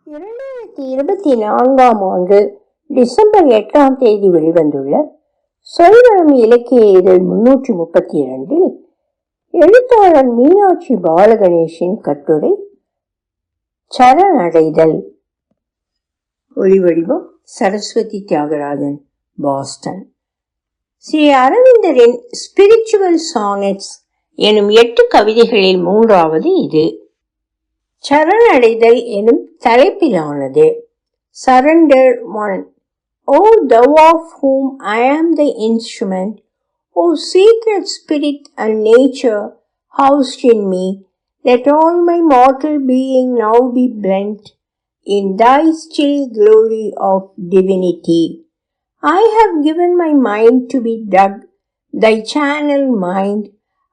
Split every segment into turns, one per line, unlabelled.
2024 December 8 வெளிவந்துள்ள சொல்வனம் இலக்கிய இதழ் 332 எழுத்தாளர் மீனாட்சி பாலகணேஷின் கட்டுரை சரணடைதல். ஒலிவடிவம் சரஸ்வதி தியாகராஜன், பாஸ்டன். ஸ்ரீ அரவிந்தரின் ஸ்பிரிச்சுவல் சானட்ஸ் எனும் 8 கவிதைகளில் 3வது இது. சரணடைதல் எனும் தலைப்பிலானது. Surrender 1. O thou of whom I am the instrument, O secret spirit and nature housed in me, let all my mortal being now be blent in thy still glory of divinity. I have given my mind to be dug, thy channel mind.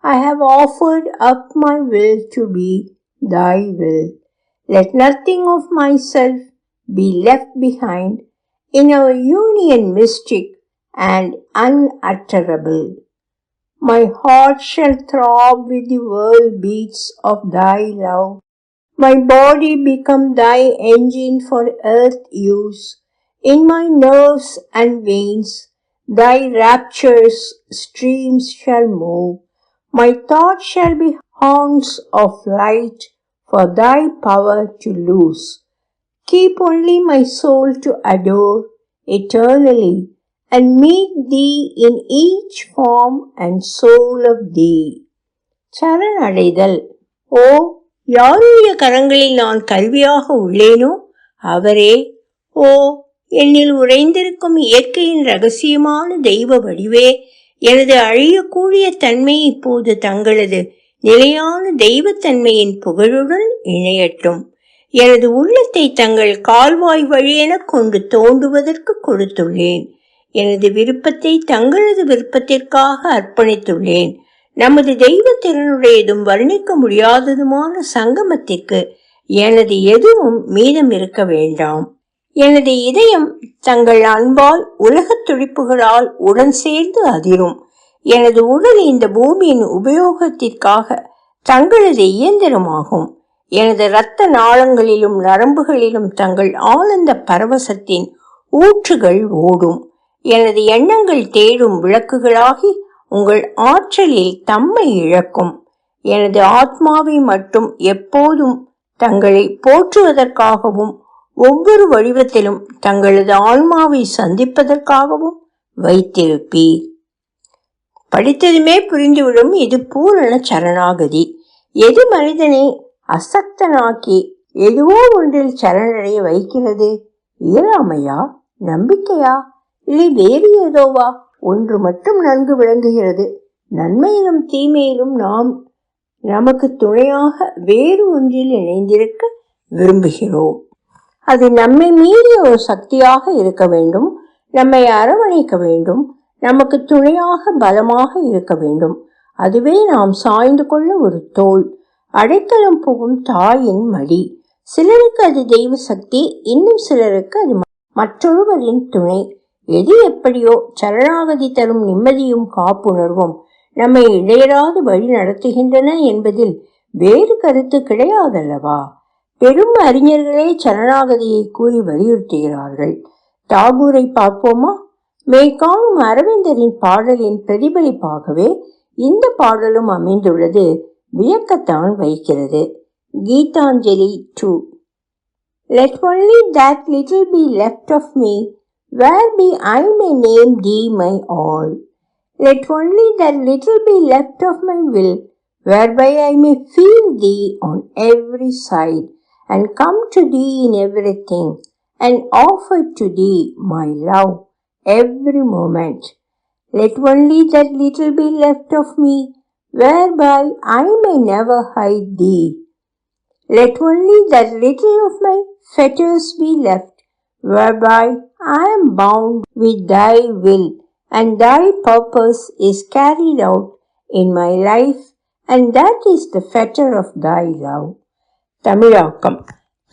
I have offered up my will to be thy will. Let nothing of myself be left behind in our union mystic and unutterable. My heart shall throb with the world beats of thy love. My body become thy engine for earth use. In my nerves and veins thy raptures streams shall move. My thoughts shall be haunts of light for thy power to lose. Keep only my soul to adore eternally and meet thee in each form and soul of thee. சரணடைதல். ஓ, யாருடைய கரங்களில் நான் கல்வியாக உள்ளேனோ அவரே. ஓ, என்னில் உறைந்திருக்கும் இயற்கையின் ரகசியமான தெய்வ வடிவே, எனது அழியக்கூடிய தன்மை இப்போது தங்களது நிலையான தெய்வத்தன்மையின் புகழுடன் இணையட்டும். எனது உள்ளத்தை தங்கள் கால்வாய் வழியென கொண்டு தோண்டுவதற்கு கொடுத்துள்ளேன். எனது விருப்பத்தை தங்களது விருப்பத்திற்காக அர்ப்பணித்துள்ளேன். நமது தெய்வத்திறனுடையதும் வர்ணிக்க முடியாததுமான சங்கமத்திற்கு எனது எதுவும் மீதம் இருக்க வேண்டாம். எனது இதயம் தங்கள் அன்பால் உலகத் துடிப்புகளால் உடன் சேர்ந்து அதிரும். எனது உடல் இந்த பூமியின் உபயோகத்திற்காக தங்களது இயந்திரமாகும். எனது இரத்த நாளங்களிலும் நரம்புகளிலும் தங்கள் ஆனந்த பரவசத்தின் ஊற்றுகள் ஓடும். எனது எண்ணங்கள் தேடும் விளக்குகளாகி உங்கள் ஆற்றலில் தம்மை இழக்கும். எனது ஆத்மாவை மட்டும் எப்போதும் தங்களை போற்றுவதற்காகவும் ஒவ்வொரு வடிவத்திலும் தங்களது ஆன்மாவை சந்திப்பதற்காகவும் வைத்திருப்பீர். படித்ததுமே புரிந்துவிடும் இது பூரண சரணாகதி. எது மனிதனை அசக்தனாக்கி எதுவோ ஒன்றில் சரணடைய வைக்கிறது? இயலாமையா, நம்பிக்கையா, இல்லை வேறு ஏதோவா? ஒன்று மட்டும் நன்கு விளங்குகிறது. நன்மையிலும் தீமையிலும் நாம் நமக்கு துணையாக வேறு ஒன்றில் இணைந்திருக்க விரும்புகிறோம். அது நம்மை மீறிய ஒரு சக்தியாக இருக்க வேண்டும். நம்மை அரவணைக்க வேண்டும். நமக்கு துணையாக பலமாக இருக்க வேண்டும். அதுவே நாம் சாய்ந்து கொள்ள ஒரு தோள், அடைக்கலம் புகும் தாயின் மடி. சிலருக்கு அது தெய்வ சக்தி, இன்னும் சிலருக்கு அது மற்றொருவரின் துணை. எது எப்படியோ சரணாகதி தரும் நிம்மதியும் காப்புணர்வும் நம்மை இடையராது வழி நடத்துகின்றன என்பதில் வேறு கருத்து கிடையாதல்லவா? பெரும் அறிஞர்களே சரணாகதியை கூறி வலியுறுத்துகிறார்கள். தாகூரை பார்ப்போமா? மேற்காணும் அரவிந்தரின் பாடலின் பிரதிபலிப்பாகவே இந்த பாடலும் அமைந்துள்ளது வியக்கத்தான் வைக்கிறது. Gitanjali 2. Let only that little be left of me, whereby I may name thee my all. Let only that little be left of my will, whereby I may feel thee on every side, and come to thee in everything, and offer to thee my love every moment. Let only that little be left of me, whereby I may never hide thee. Let only that little of my fetters be left, whereby I am bound with thy will, and thy purpose is carried out in my life, and that is the fetter of thy love. தமிழாக்கம்.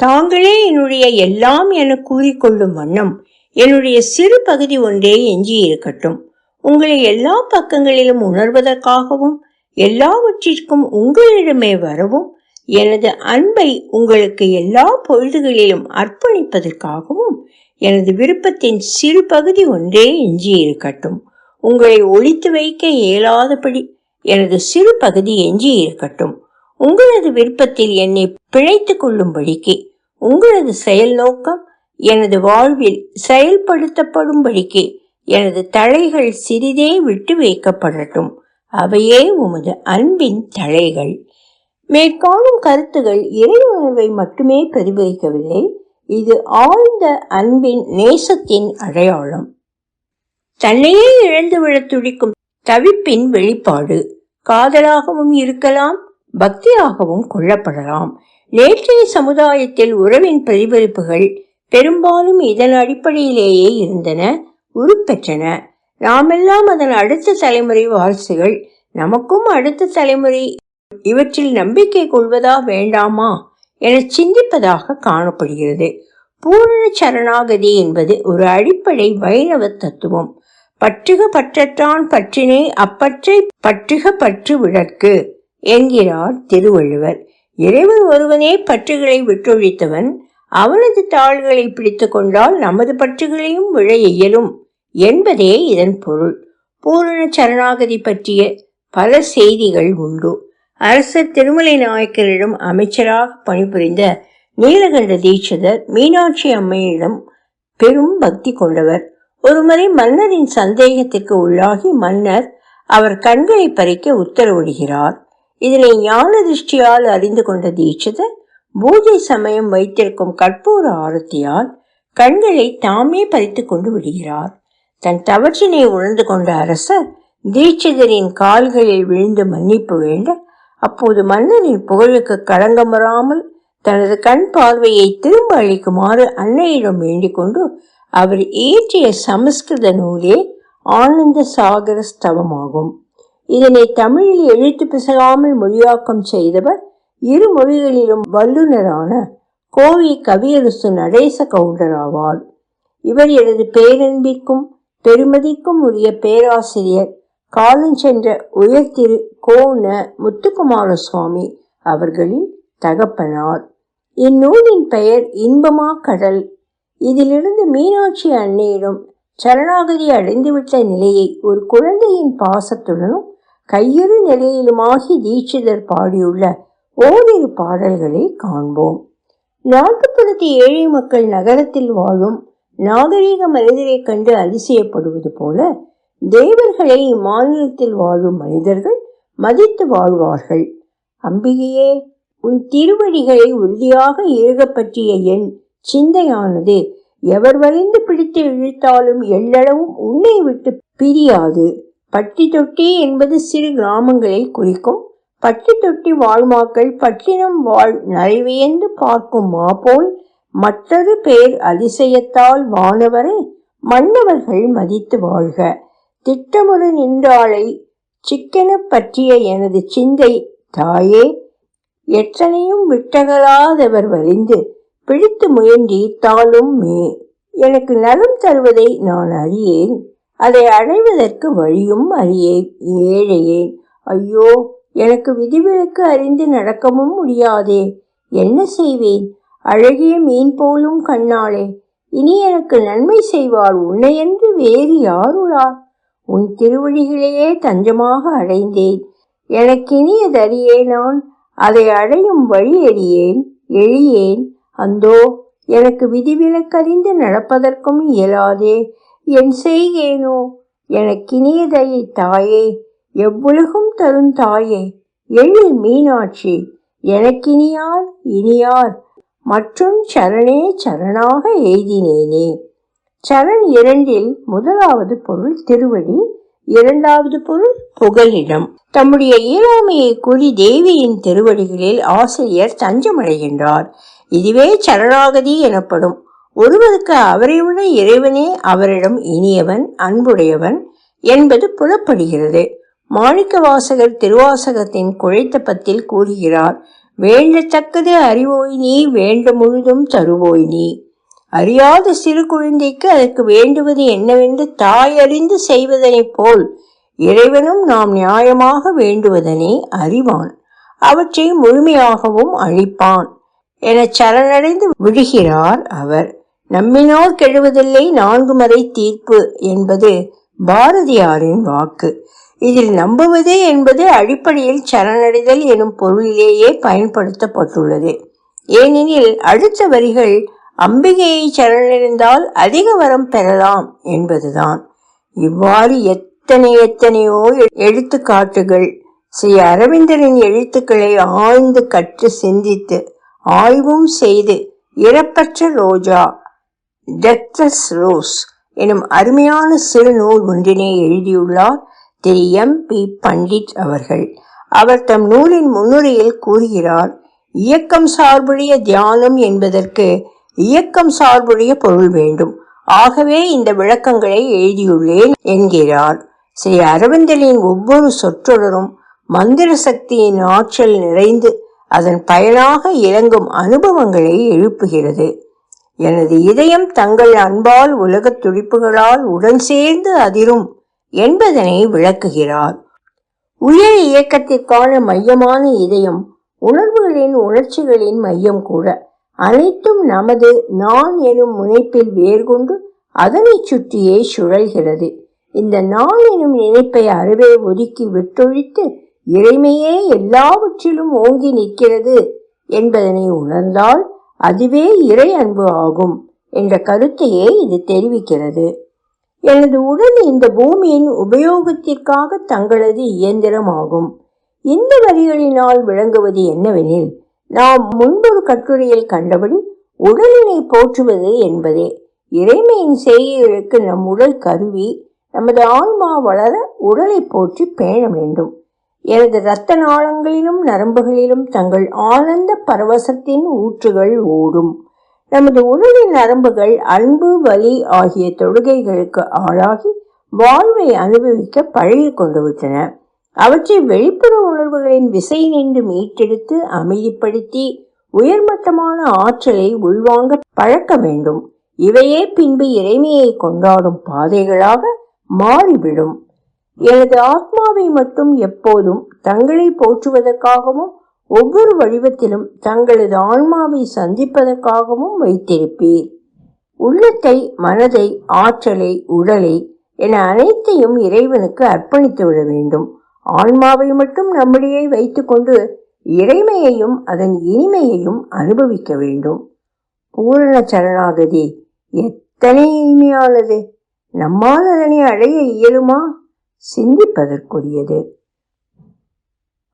தாங்களே என்னுடைய எல்லாம் என கூறிக்கொள்ளும் வண்ணம் என்னுடைய சிறு பகுதி ஒன்றே எஞ்சி இருக்கட்டும். உங்களை எல்லா பக்கங்களிலும் உணர்வதற்காகவும் எல்லாவற்றிற்கும் உங்களிடமே வரவும் எனது அன்பை உங்களுக்கு எல்லா பொழுதுகளிலும் அர்ப்பணிப்பதற்காகவும் எனது விருப்பத்தின் சிறு பகுதி ஒன்றே எஞ்சியிருக்கட்டும். உங்களை ஒழித்து வைக்க இயலாதபடி எனது சிறு பகுதி எஞ்சியிருக்கட்டும். உங்களது விருப்பத்தில் என்னை பிழைத்து கொள்ளும்படிக்கு உங்களது செயல் நோக்கம் எனது வாழ்வில் செயல்படுத்தப்படும்படிக்கு எனது தழைகள் சிறிதே விட்டு வைக்கப்படட்டும். அவையே உமது அன்பின் தழைகள். மேற்காணும் கருத்துகள் இறையுணர்வை மட்டுமே பிரதிபலிக்கவில்லை. இது ஆழ்ந்த அன்பின் நேசத்தின் அடையாளம். தன்னையே இழந்துவிட துடிக்கும் தவிப்பின் வெளிப்பாடு. காதலாகவும் இருக்கலாம், பக்தியாகவும் கொள்ளப்படலாம். நேற்றைய சமுதாயத்தில் உறவின் பிரதிபலிப்புகள் பெரும்பாலும் இதன் அடிப்படையிலேயே இருந்தன, உருப்பெற்றன. நாமெல்லாம் அதன் அடுத்த தலைமுறை வாரிசுகள். நமக்கும் அடுத்த தலைமுறை இவற்றில் நம்பிக்கை கொள்வதா வேண்டாமா என சிந்திப்பதாக காணப்படுகிறது. பூரண சரணாகதி என்பது ஒரு அடிப்படை வைணவ தத்துவம். பற்றுக பற்றற்றான் பற்றினை அப்பற்றை பற்றுக பற்று விடற்கு என்கிறார் திருவள்ளுவர். இறைவன் ஒருவனே பற்றுகளை விட்டொழித்தவன். அவனது தாள்களை பிடித்து கொண்டால் நமது பற்றுகளையும் விழ இயலும் என்பதே இதன் பொருள். பூரண சரணாகதி பற்றிய பல செய்திகள் உண்டு. அரசர் திருமலை நாயக்கரிடம் அமைச்சராக பணிபுரிந்த நீலகண்ட தீட்சிதர் மீனாட்சி அம்மையிடம் பெரும் பக்தி கொண்டவர். ஒருமுறை மன்னரின் சந்தேகத்திற்கு உள்ளாகி மன்னர் அவர் கண்களை பறிக்க உத்தரவிடுகிறார். இதனை ஞான திருஷ்டியால் அறிந்து கொண்ட தீட்சிதர் பூஜை சமயம் வைத்திருக்கும் கற்பூர ஆரத்தியால் கண்களை தாமே பறித்து கொண்டு விடுகிறார். தன் தவற்றினை உணர்ந்து கொண்ட அரசர் தீட்சிதரின் கால்களில் விழுந்து மன்னிப்பு வேண்ட, அப்போது மன்னரின் புகழுக்கு களங்கம் வராமல் தனது கண் பார்வையை திரும்ப அளிக்குமாறு அன்னையிடம் வேண்டிக் கொண்டு அவர் இயற்றிய சமஸ்கிருத நூலே ஆனந்த சாகர ஸ்தவமாகும். இதனை தமிழில் எழுத்து பிசகாமல் மொழியாக்கம் செய்தவர் இரு மொழிகளிலும் வல்லுநரான கோவி கவியரசு நடேச கவுண்டர் ஆவார். இவர் எனது பேரன்பிற்கும் பெருமதிக்கும் உரிய பேராசிரியர் காலஞ்சென்ற உயர்திரு கோண முத்துக்குமார சுவாமி அவர்களின் தகப்பனார். இந்நூலின் பெயர் இன்பமா கடல். இதிலிருந்து மீனாட்சி அன்னையிடம் சரணாகதி அடைந்துவிட்ட நிலையை ஒரு குழந்தையின் பாசத்துடனும் கையிறு நிலையிலுமாகி தீட்சிதர் பாடியுள்ள ஓரிரு பாடல்களை காண்போம். நாட்டுப்புறத்து ஏழை மக்கள் நகரத்தில் வாழும் நாகரீக மனிதரை கண்டு அதிசயப்படுவது போல தேவர்களை இம்மாநிலத்தில் வாழும் மனிதர்கள் மதித்து வாழ்வார்கள். அம்பிகையே, உன் திருவடிகளை உறுதியாக இறுக பற்றிய என் சிந்தையானது எவர் வலிந்து பிடித்து இழுத்தாலும் எள்ளளவும் உன்னை விட்டு பிரியாது. பட்டி தொட்டி என்பது சிறு கிராமங்களை குறிக்கும். பட்டி தொட்டி வாழ்மாக்கள் பட்டினம் வாழ் நரைவியந்து பார்க்கும் மாபோல் மற்றொரு பேர் அதிசயத்தால் வானவரை மன்னவர்கள் மதித்து வாழ்க. திட்டமுறு நின்றாளை சிக்கென பற்றிய எனது சிந்தை தாயே, எத்தனையும் விட்டகலாதவர் வலிந்து பிடித்து முயன்றீர்த்தாலும் மே. எனக்கு நலம் தருவதை நான் அறியேன், அதை அடைவதற்கு வழியும் அறியேன். ஏழையேன், ஐயோ, எனக்கு விதிவிலக்கு அறிந்து நடக்கவும் முடியாதே. என்ன செய்வேன்? அழகிய மீன் போலும் கண்ணாளே, இனி எனக்கு நன்மை செய்வார் உன்னையன்று வேறு யாருளார்? உன் திருவடிகளையே தஞ்சமாக அடைந்தேன். எனக்கினியதறியே நான் அதை அடையும் வழி அறியேன், எழியேன். அந்தோ, எனக்கு விதிவிலக்கறிந்து நடப்பதற்கும் இயலாதே. என் செய்கேனோ? எனக்கினியதையை தாயே, எவ்வுலகும் தரும் தாயே, எழில் மீனாட்சி, எனக்கினியார் இனியார் மற்றும் சரணே சரணாக எய்தினேனே. சரண் இரண்டில் முதலாவது பொருள் திருவடி, இரண்டாவது பொருள் புகலிடம். தம்முடைய இயலாமையை கூறி தேவியின் திருவடிகளில் ஆசிரியர் தஞ்சமடைகின்றார். இதுவே சரணாகதி எனப்படும். ஒருவருக்கு அவரை விட இறைவனே அவரிடம் இனியவன், அன்புடையவன் என்பது புலப்படுகிறது. மாணிக்க வாசகர் திருவாசகத்தின் குழைத்த பத்தில் கூறுகிறார், வேண்டத்தக்கது அறிவோய் நீ, வேண்ட முழுதும் தருவோய் நீ. அறியாத சிறு குழந்தைக்கு அதற்கு வேண்டுவது என்னவென்று தாய் அறிந்து செய்வதனை போல் இறைவனும் நாம் நியாயமாக வேண்டுவதனை அறிவான். அவற்றை முழுமையாகவும் அழிப்பான் என சரணடைந்து விடுகிறார் அவர். நம்பினோர் கெடுவதில்லை 4 முறை தீர்ப்பு என்பது பாரதியாரின் வாக்கு. இதில் நம்புவது என்பது அடிப்படையில் சரணடைதல் எனும் பொருளிலேயே பயன்படுத்தப்பட்டுள்ளது. ஏனெனில் அடுத்த வரிகள் அம்பிகையை சரணடைந்தால் அதிக வரம் பெறலாம் என்பதுதான். இவ்வாறு எத்தனையோ எடுத்துக்காட்டுகள். ஸ்ரீ அரவிந்தரின் எழுத்துக்களை ஆழ்ந்து கற்று சிந்தித்து ஆய்வும் செய்து இறப்பற்ற ரோஜா டெத்லெஸ் ரோஸ் எனும் அருமையான சிறு நூல் ஒன்றினை எழுதியுள்ளார் திரு M.P. பண்டிட் அவர்கள். அவர் தம் நூலின் முன்னுரையில் கூறுகிறார், இயக்கம் சார்புடைய தியானம் என்பதற்கு இயக்கம் சார்புடைய பொருள் வேண்டும். ஆகவே இந்த விளக்கங்களை எழுதியுள்ளேன் என்கிறார். ஸ்ரீ அரவிந்தரின் ஒவ்வொரு சொற்றொடரும் மந்திர சக்தியின் ஆற்றல் நிறைந்து அதன் பயனாக இறங்கும் அனுபவங்களை எழுப்புகிறது. எனது இதயம் தங்கள் அன்பால் உலகத் துடிப்புகளால் உடன் சேர்ந்து அதிரும் என்பதனை விளக்குகிறார். உயர் இயக்கத்திற்கான மையமான இதயம் உணர்வுகளின் உணர்ச்சிகளின் மையம் கூட. அனைத்தும் நமது நான் எனும் முனைப்பில் வேர்கொண்டு அதனை சுற்றியே சுழல்கிறது. இந்த நான் எனும் நினைப்பை அறவே ஒதுக்கி விட்டொழித்து இறைமையே எல்லாவற்றிலும் ஓங்கி நிற்கிறது என்பதனை உணர்ந்தால் அதுவே இறை அன்பு ஆகும் என்ற கருத்தையே இது தெரிவிக்கிறது. எனது உடல் இந்த பூமியின் உபயோகத்திற்காக தங்களது இயந்திரமாகும். இந்த வரிகளினால் விளங்குவது என்னவெனில், நாம் முன்பொரு கட்டுரையில் கண்டபடி உடலினை போற்றுவது என்பதே. இறைமையின் செய்கைகளுக்கு நம் உடல் கருவி. நமது ஆன்மா வளர உடலை போற்றி பேண வேண்டும். எனது இரத்த நாளங்களிலும் நரம்புகளிலும் தங்கள் ஆனந்த பரவசத்தின் ஊற்றுகள் ஓடும். நமது உடலின் நரம்புகள் அன்பு, வலி ஆகிய தொடுகைகளுக்கு ஆளாகி வாழ்வை அனுபவிக்க பழகி கொண்டு விட்டன. அவற்றை வெளிப்புற உணர்வுகளின் விசை நின்று மீட்டெடுத்து அமைதிப்படுத்தி உயர்மட்டமான ஆற்றலை உள்வாங்க பழக்க வேண்டும். இவையே பின்பு இறைமையை கொண்டாடும் பாதைகளாக மாறிவிடும். எனது ஆத்மாவை மட்டும் எப்போதும் தங்களை போற்றுவதற்காகவும் ஒவ்வொரு வடிவத்திலும் தங்களது ஆன்மாவை சந்திப்பதற்காகவும் வைத்திருப்பீர். உள்ளத்தை, மனதை, ஆற்றலை, உடலை என அனைத்தையும் இறைவனுக்கு அர்ப்பணித்து விட வேண்டும். ஆன்மாவை மட்டும் நம்மிடையே வைத்துக் கொண்டு இறைமையையும் அதன் இனிமையையும் அனுபவிக்க வேண்டும். பூரண சரணாகதி எத்தனை இனிமையானது! நம்மால் அதனை அடைய இயலுமா? சிந்திப்பதற்குரியது.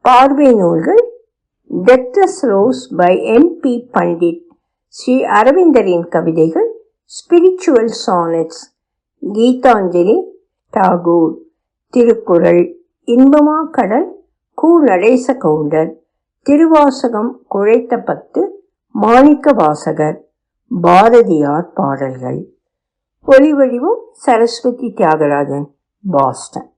பார்வை நூல்கள்: deathless rose by M.P. Pandit, Sri அரவிந்தரின் கவிதைகள், ஸ்பிரிச்சுவல் சானட்ஸ், கீதாஞ்சலி, டாகூர், திருக்குறள், இன்பமா கடல், கு. நடேச கவுண்டர், திருவாசகம் குழைத்த 10, மாணிக்க வாசகர், பாரதியார் பாடல்கள். ஒலிவடிவம் சரஸ்வதி தியாகராஜன், பாஸ்டன்.